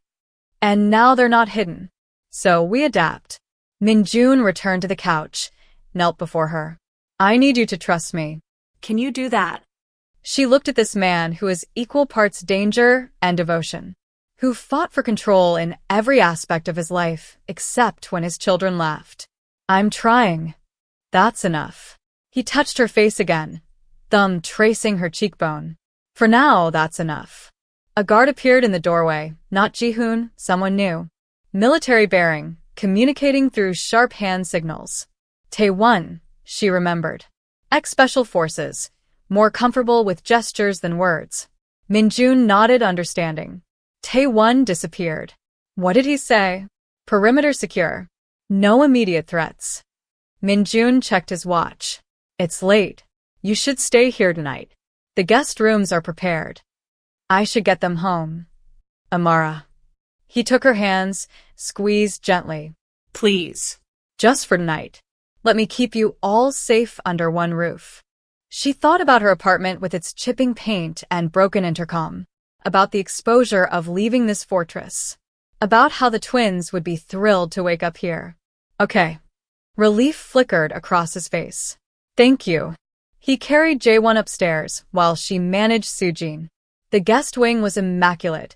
And now they're not hidden. So we adapt. Minjun returned to the couch, knelt before her. I need you to trust me. Can you do that? She looked at this man who is equal parts danger and devotion, who fought for control in every aspect of his life except when his children laughed. I'm trying. That's enough. He touched her face again, thumb tracing her cheekbone. For now, that's enough. A guard appeared in the doorway, not Jihoon, someone new. Military bearing, communicating through sharp hand signals. Tae-won, she remembered. Ex-Special Forces, more comfortable with gestures than words. Minjun nodded understanding. Tae-won disappeared. What did he say? Perimeter secure. No immediate threats. Minjun checked his watch. It's late. You should stay here tonight. The guest rooms are prepared. I should get them home. Amara. He took her hands, squeezed gently. Please. Just for tonight. Let me keep you all safe under one roof. She thought about her apartment with its chipping paint and broken intercom, about the exposure of leaving this fortress, about how the twins would be thrilled to wake up here. Okay. Relief flickered across his face. Thank you. He carried Jae-won upstairs while she managed Sujin. The guest wing was immaculate,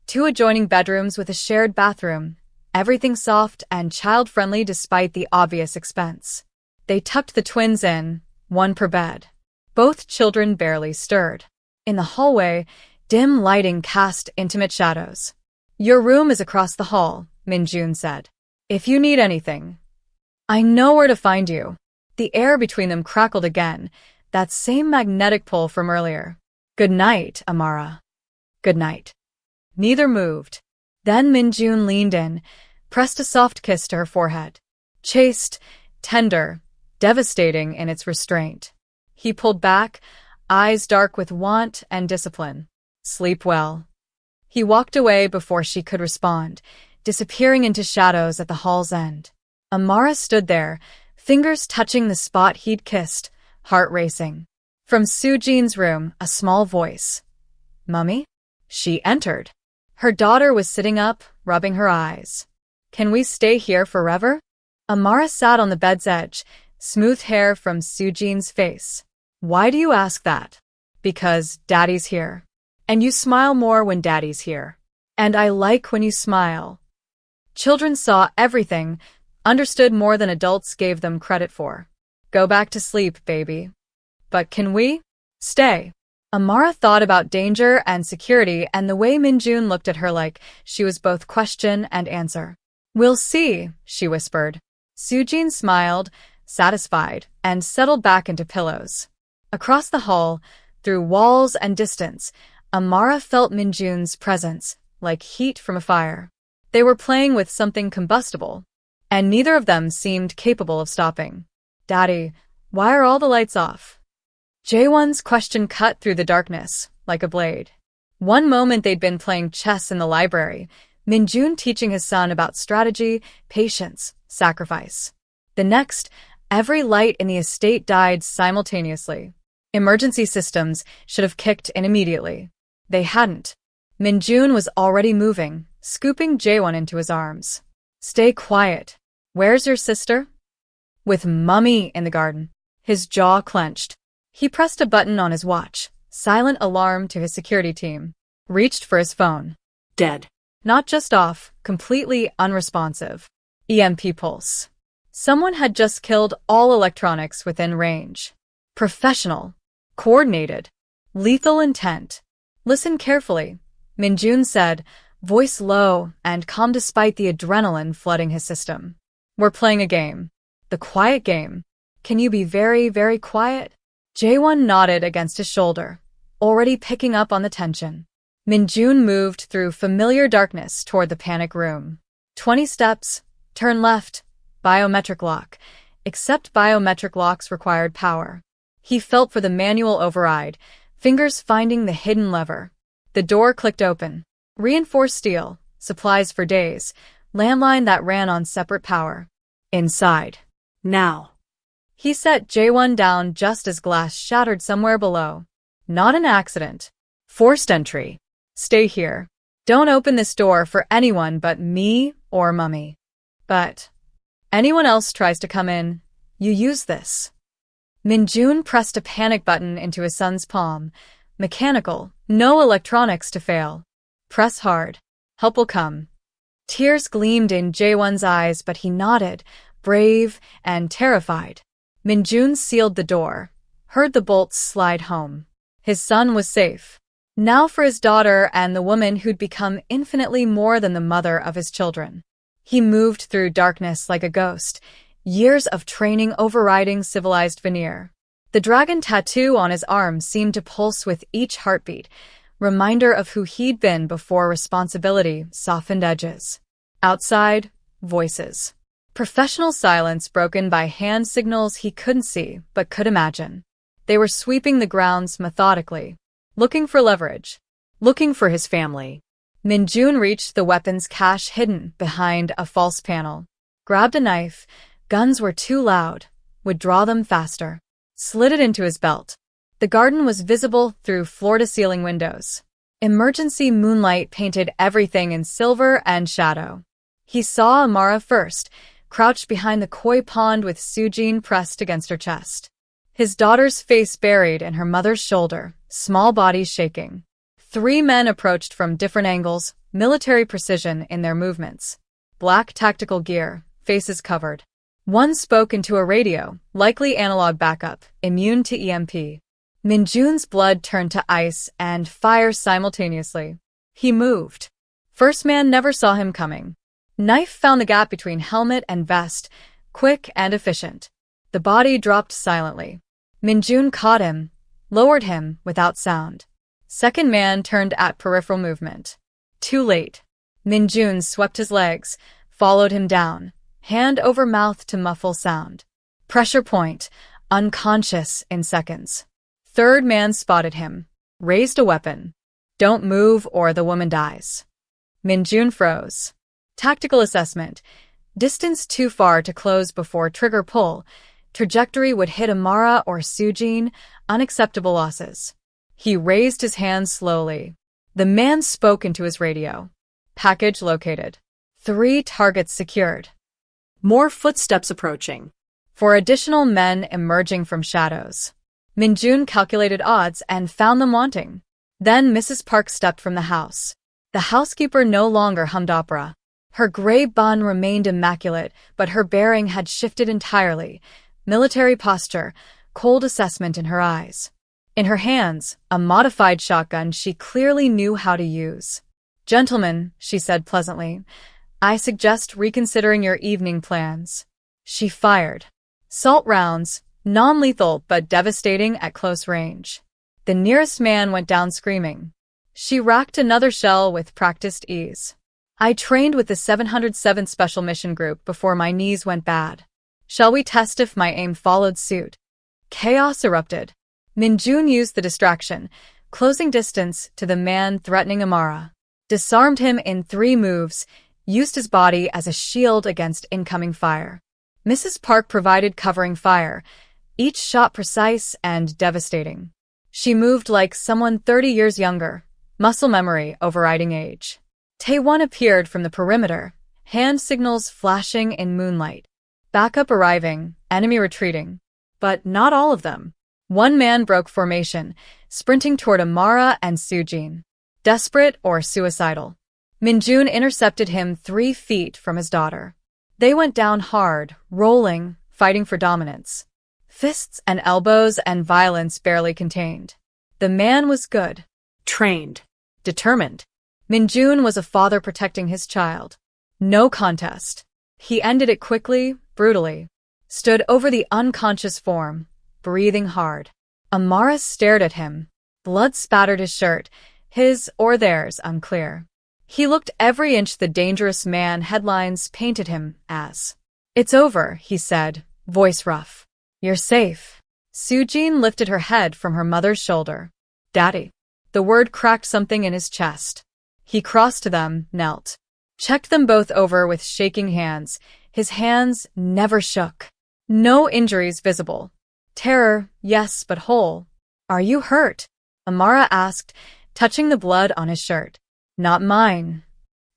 2 adjoining bedrooms with a shared bathroom, everything soft and child-friendly despite the obvious expense. They tucked the twins in, 1 per bed. Both children barely stirred. In the hallway, dim lighting cast intimate shadows. Your room is across the hall, Minjun said. If you need anything. I know where to find you. The air between them crackled again, that same magnetic pull from earlier. Good night, Amara. Good night. Neither moved. Then Minjun leaned in, pressed a soft kiss to her forehead. Chaste, tender, devastating in its restraint. He pulled back, eyes dark with want and discipline. Sleep well. He walked away before she could respond, disappearing into shadows at the hall's end. Amara stood there, fingers touching the spot he'd kissed, heart racing. From Sujin's room, a small voice. Mummy? She entered. Her daughter was sitting up, rubbing her eyes. Can we stay here forever? Amara sat on the bed's edge, smooth hair from Sujin's face. Why do you ask that? Because Daddy's here. And you smile more when Daddy's here. And I like when you smile. Children saw everything, understood more than adults gave them credit for. Go back to sleep, baby. But can we? Stay. Amara thought about danger and security and the way Minjun looked at her like she was both question and answer. We'll see, she whispered. Sujin smiled, satisfied, and settled back into pillows. Across the hall, through walls and distance, Amara felt Minjun's presence, like heat from a fire. They were playing with something combustible, and neither of them seemed capable of stopping. Daddy, why are all the lights off? Jae-won's question cut through the darkness, like a blade. One moment they'd been playing chess in the library, Minjun teaching his son about strategy, patience, sacrifice. The next, every light in the estate died simultaneously. Emergency systems should have kicked in immediately. They hadn't. Minjun was already moving, scooping Jae-won into his arms. Stay quiet. Where's your sister? With Mummy in the garden. His jaw clenched. He pressed a button on his watch, silent alarm to his security team. Reached for his phone. Dead. Not just off, completely unresponsive. EMP pulse. Someone had just killed all electronics within range. Professional. Coordinated. Lethal intent. Listen carefully, Minjun said, voice low and calm despite the adrenaline flooding his system. We're playing a game. The quiet game. Can you be very, very quiet? Jaewon nodded against his shoulder, already picking up on the tension. Minjun moved through familiar darkness toward the panic room. 20 steps, turn left, biometric lock. Except biometric locks required power. He felt for the manual override, fingers finding the hidden lever. The door clicked open. Reinforced steel, supplies for days, landline that ran on separate power. Inside. Now. He set Jaewon down just as glass shattered somewhere below. Not an accident. Forced entry. Stay here. Don't open this door for anyone but me or Mummy. But anyone else tries to come in, you use this. Minjun pressed a panic button into his son's palm. Mechanical, no electronics to fail. Press hard. Help will come. Tears gleamed in Jaewon's eyes, but he nodded, brave and terrified. Minjun sealed the door, heard the bolts slide home. His son was safe. Now for his daughter and the woman who'd become infinitely more than the mother of his children. He moved through darkness like a ghost, years of training overriding civilized veneer. The dragon tattoo on his arm seemed to pulse with each heartbeat, reminder of who he'd been before responsibility softened edges. Outside, voices. Professional silence broken by hand signals he couldn't see but could imagine. They were sweeping the grounds methodically, looking for leverage, looking for his family. Minjun reached the weapons cache hidden behind a false panel, grabbed a knife. Guns were too loud, would draw them faster. Slid it into his belt. The garden was visible through floor-to-ceiling windows. Emergency moonlight painted everything in silver and shadow. He saw Amara first, crouched behind the koi pond with Sujin pressed against her chest. His daughter's face buried in her mother's shoulder, small bodies shaking. 3 men approached from different angles, military precision in their movements. Black tactical gear, faces covered. One spoke into a radio, likely analog backup, immune to EMP. Minjun's blood turned to ice and fire simultaneously. He moved. First man never saw him coming. Knife found the gap between helmet and vest, quick and efficient. The body dropped silently. Minjun caught him, lowered him without sound. Second man turned at peripheral movement. Too late. Minjun swept his legs, followed him down, hand over mouth to muffle sound. Pressure point, unconscious in seconds. Third man spotted him, raised a weapon. Don't move or the woman dies. Minjun froze. Tactical assessment. Distance too far to close before trigger pull. Trajectory would hit Amara or Sujin. Unacceptable losses. He raised his hand slowly. The man spoke into his radio. Package located. 3 targets secured. More footsteps approaching. 4 additional men emerging from shadows. Minjun calculated odds and found them wanting. Then Mrs. Park stepped from the house. The housekeeper no longer hummed opera. Her gray bun remained immaculate, but her bearing had shifted entirely. Military posture, cold assessment in her eyes. In her hands, a modified shotgun she clearly knew how to use. Gentlemen, she said pleasantly, I suggest reconsidering your evening plans. She fired. Salt rounds, non-lethal but devastating at close range. The nearest man went down screaming. She racked another shell with practiced ease. I trained with the 707th Special Mission Group before my knees went bad. Shall we test if my aim followed suit? Chaos erupted. Minjun used the distraction, closing distance to the man threatening Amara. Disarmed him in 3 moves, used his body as a shield against incoming fire. Mrs. Park provided covering fire, each shot precise and devastating. She moved like someone 30 years younger, muscle memory overriding age. Taewon appeared from the perimeter, hand signals flashing in moonlight. Backup arriving, enemy retreating. But not all of them. One man broke formation, sprinting toward Amara and Sujin. Desperate or suicidal. Minjun intercepted him 3 feet from his daughter. They went down hard, rolling, fighting for dominance. Fists and elbows and violence barely contained. The man was good. Trained. Determined. Minjun was a father protecting his child. No contest. He ended it quickly, brutally. Stood over the unconscious form, breathing hard. Amara stared at him. Blood spattered his shirt, his or theirs unclear. He looked every inch the dangerous man headlines painted him as. "It's over," he said, voice rough. "You're safe." Sujin lifted her head from her mother's shoulder. "Daddy." The word cracked something in his chest. He crossed to them, knelt. Checked them both over with shaking hands. His hands never shook. No injuries visible. Terror, yes, but whole. "Are you hurt?" Amara asked, touching the blood on his shirt. "Not mine."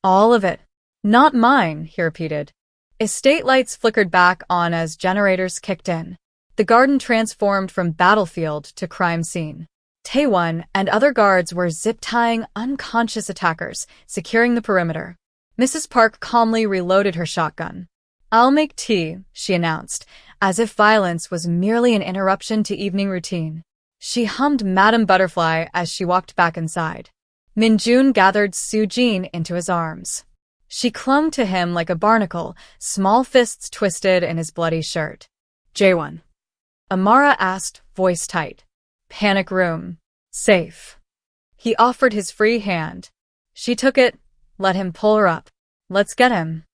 "All of it." "Not mine," he repeated. Estate lights flickered back on as generators kicked in. The garden transformed from battlefield to crime scene. Taewon and other guards were zip-tying unconscious attackers, securing the perimeter. Mrs. Park calmly reloaded her shotgun. "I'll make tea," she announced, as if violence was merely an interruption to evening routine. She hummed Madame Butterfly as she walked back inside. Minjun gathered Sujin into his arms. She clung to him like a barnacle, small fists twisted in his bloody shirt. Jaewon. Amara asked, voice tight. "Panic room. Safe." He offered his free hand. She took it, let him pull her up. "Let's get him."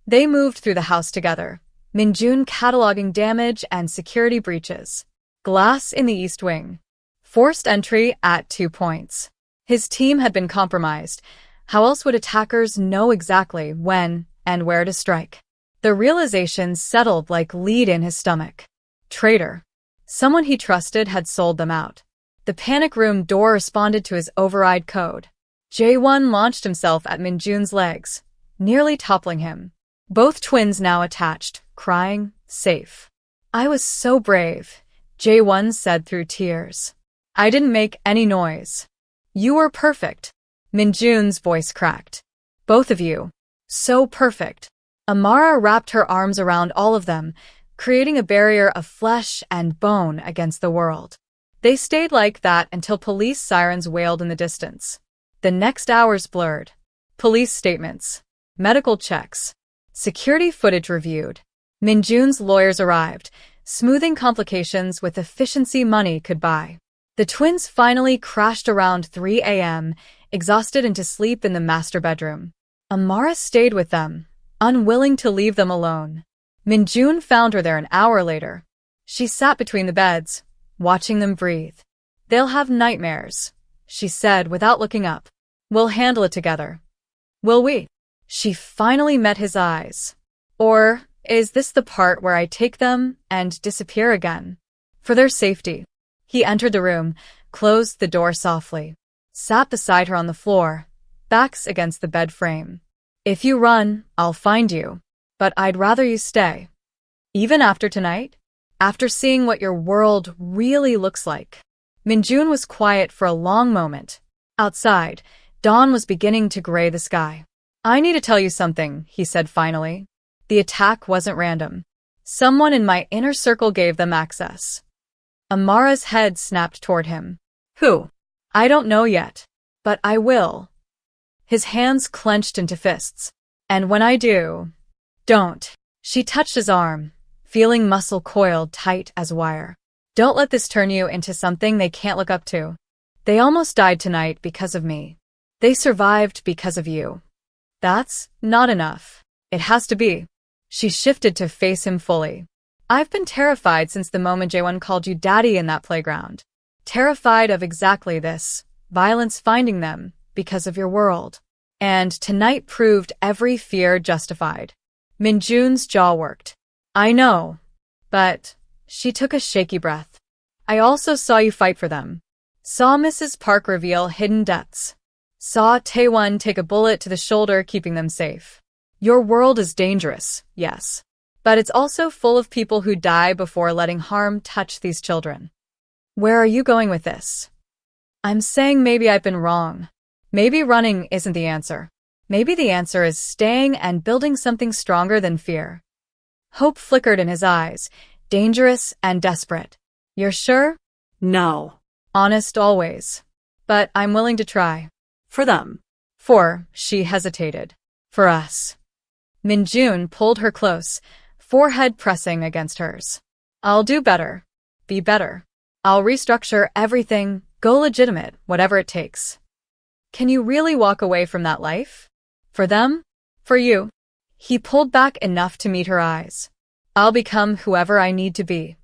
They moved through the house together, Minjun cataloging damage and security breaches. Glass in the east wing. Forced entry at 2 points. His team had been compromised. How else would attackers know exactly when and where to strike? The realization settled like lead in his stomach. Traitor. Someone he trusted had sold them out. The panic room door responded to his override code. Jaewon launched himself at Minjun's legs, nearly toppling him. Both twins now attached, crying, safe. "I was so brave," Jaewon said through tears. "I didn't make any noise." "You were perfect." Minjun's voice cracked. "Both of you. So perfect." Amara wrapped her arms around all of them, creating a barrier of flesh and bone against the world. They stayed like that until police sirens wailed in the distance. The next hours blurred. Police statements. Medical checks. Security footage reviewed. Minjun's lawyers arrived, smoothing complications with efficiency money could buy. The twins finally crashed around 3 a.m., exhausted into sleep in the master bedroom. Amara stayed with them, unwilling to leave them alone. Minjun found her there an hour later. She sat between the beds, watching them breathe. "They'll have nightmares," she said without looking up. "We'll handle it together." "Will we?" She finally met his eyes. "Or is this the part where I take them and disappear again?" "For their safety." He entered the room, closed the door softly, sat beside her on the floor, backs against the bed frame. "If you run, I'll find you. But I'd rather you stay." "Even after tonight? After seeing what your world really looks like?" Minjun was quiet for a long moment. Outside, dawn was beginning to gray the sky. "I need to tell you something," he said finally. "The attack wasn't random. Someone in my inner circle gave them access." Amara's head snapped toward him. Who? "I don't know yet. But I will." His hands clenched into fists. "And when I do..." "Don't." She touched his arm, feeling muscle coiled tight as wire. "Don't let this turn you into something they can't look up to. They almost died tonight because of me. They survived because of you. That's not enough. It has to be." She shifted to face him fully. "I've been terrified since the moment Jaewon called you daddy in that playground. Terrified of exactly this, violence finding them, because of your world. And tonight proved every fear justified." Minjun's jaw worked. "I know. But..." She took a shaky breath. "I also saw you fight for them. Saw Mrs. Park reveal hidden depths. Saw Taewon take a bullet to the shoulder keeping them safe. Your world is dangerous, yes. But it's also full of people who die before letting harm touch these children. Where are you going with this? I'm saying maybe I've been wrong. Maybe running isn't the answer. Maybe the answer is staying and building something stronger than fear. Hope flickered in his eyes, dangerous and desperate. You're sure? No. Honest always. But I'm willing to try. For them. She hesitated. For us. Minjun pulled her close, forehead pressing against hers. I'll do better. Be better. I'll restructure everything, go legitimate, whatever it takes. Can you really walk away from that life? For them? For you? He pulled back enough to meet her eyes. I'll become whoever I need to be.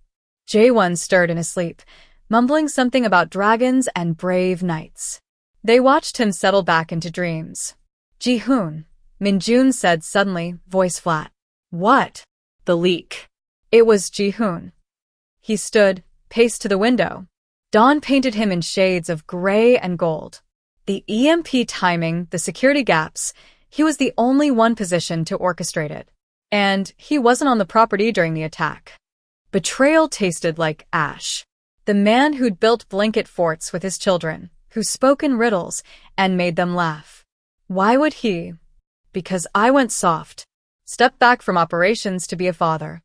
Jaewon stirred in his sleep, mumbling something about dragons and brave knights. They watched him settle back into dreams. Ji-hoon, Minjun said suddenly, voice flat. What? The leak. It was Ji-hoon. He stood, paced to the window. Dawn painted him in shades of gray and gold. The EMP timing, the security gaps, he was the only one positioned to orchestrate it. And he wasn't on the property during the attack. Betrayal tasted like ash. The man who'd built blanket forts with his children, who spoke in riddles and made them laugh. Why would he? Because I went soft. Stepped back from operations to be a father.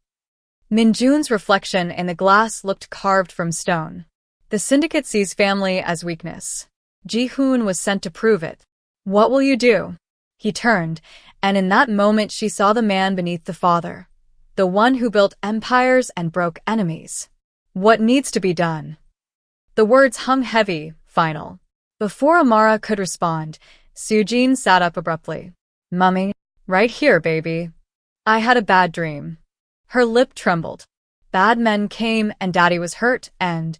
Minjun's reflection in the glass looked carved from stone. The syndicate sees family as weakness. Ji-hoon was sent to prove it. What will you do? He turned, and in that moment she saw the man beneath the father. The one who built empires and broke enemies. What needs to be done? The words hung heavy, final. Before Amara could respond, Sujin sat up abruptly. Mummy, right here, baby. I had a bad dream. Her lip trembled. Bad men came and Daddy was hurt and…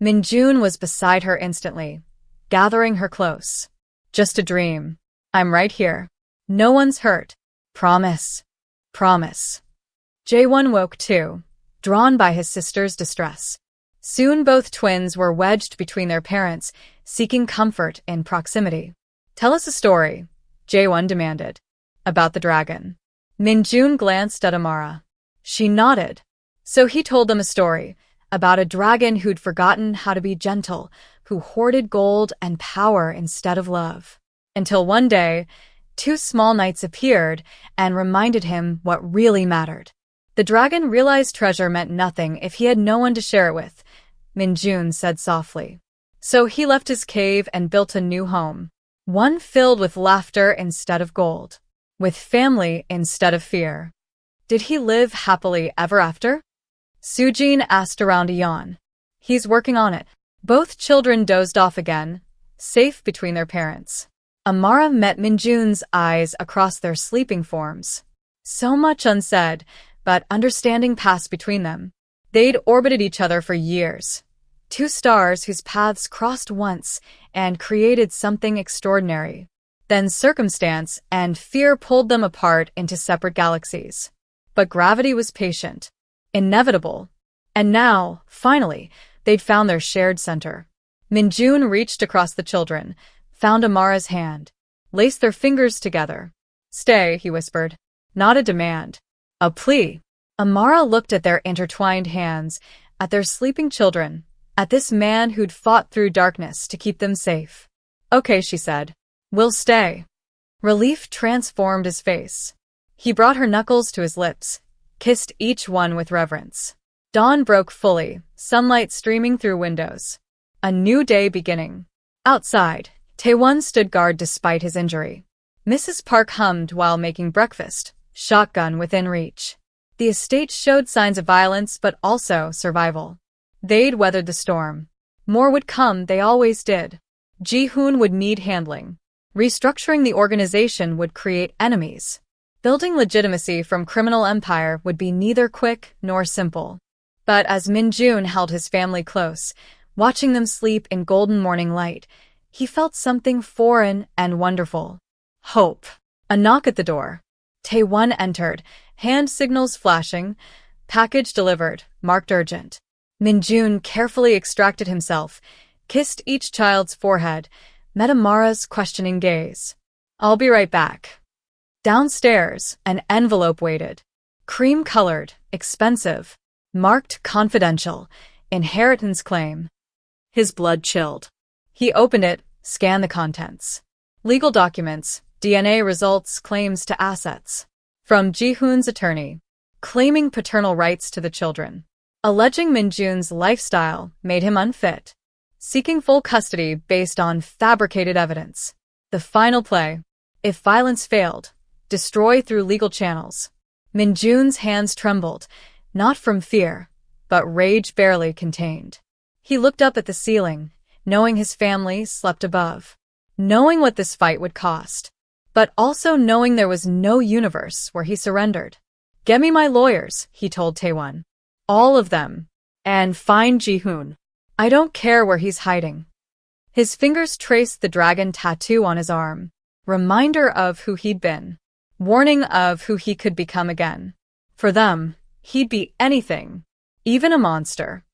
Minjun was beside her instantly, gathering her close. Just a dream. I'm right here. No one's hurt. Promise. Promise. Jaewon woke too, drawn by his sister's distress. Soon both twins were wedged between their parents, seeking comfort in proximity. Tell us a story, Jaewon demanded. About the dragon. Minjun glanced at Amara. She nodded. So he told them a story, about a dragon who'd forgotten how to be gentle, who hoarded gold and power instead of love. Until one day, two small knights appeared and reminded him what really mattered. The dragon realized treasure meant nothing if he had no one to share it with, Minjun said softly. So he left his cave and built a new home. One filled with laughter instead of gold. With family instead of fear. Did he live happily ever after? Sujin asked around a yawn. He's working on it. Both children dozed off again, safe between their parents. Amara met Minjun's eyes across their sleeping forms. So much unsaid, but understanding passed between them. They'd orbited each other for years. Two stars whose paths crossed once and created something extraordinary. Then circumstance and fear pulled them apart into separate galaxies. But gravity was patient. Inevitable. And now, finally, they'd found their shared center. Minjun reached across the children, found Amara's hand, laced their fingers together. Stay, he whispered. Not a demand. A plea. Amara looked at their intertwined hands, at their sleeping children, at this man who'd fought through darkness to keep them safe. Okay, she said. We'll stay. Relief transformed his face. He brought her knuckles to his lips, kissed each one with reverence. Dawn broke fully, sunlight streaming through windows. A new day beginning. Outside, Taewon stood guard despite his injury. Mrs. Park hummed while making breakfast, shotgun within reach. The estate showed signs of violence but also survival. They'd weathered the storm. More would come, they always did. Ji-hoon would need handling. Restructuring the organization would create enemies. Building legitimacy from criminal empire would be neither quick nor simple. But as Minjun held his family close, watching them sleep in golden morning light, he felt something foreign and wonderful. Hope. A knock at the door. Taewon entered, hand signals flashing. Package delivered, marked urgent. Minjun carefully extracted himself, kissed each child's forehead, met Amara's questioning gaze. I'll be right back. Downstairs, an envelope waited. Cream-colored, expensive, marked confidential, inheritance claim. His blood chilled. He opened it, scanned the contents. Legal documents, DNA results, claims to assets. From Ji-hoon's attorney, claiming paternal rights to the children. Alleging Min-jun's lifestyle made him unfit. Seeking full custody based on fabricated evidence. The final play. If violence failed, destroy through legal channels. Min-jun's hands trembled, not from fear, but rage barely contained. He looked up at the ceiling, knowing his family slept above. Knowing what this fight would cost. But also knowing there was no universe where he surrendered. Get me my lawyers, he told Taewon. All of them. And find Ji-hoon. I don't care where he's hiding. His fingers traced the dragon tattoo on his arm. Reminder of who he'd been. Warning of who he could become again. For them, he'd be anything. Even a monster.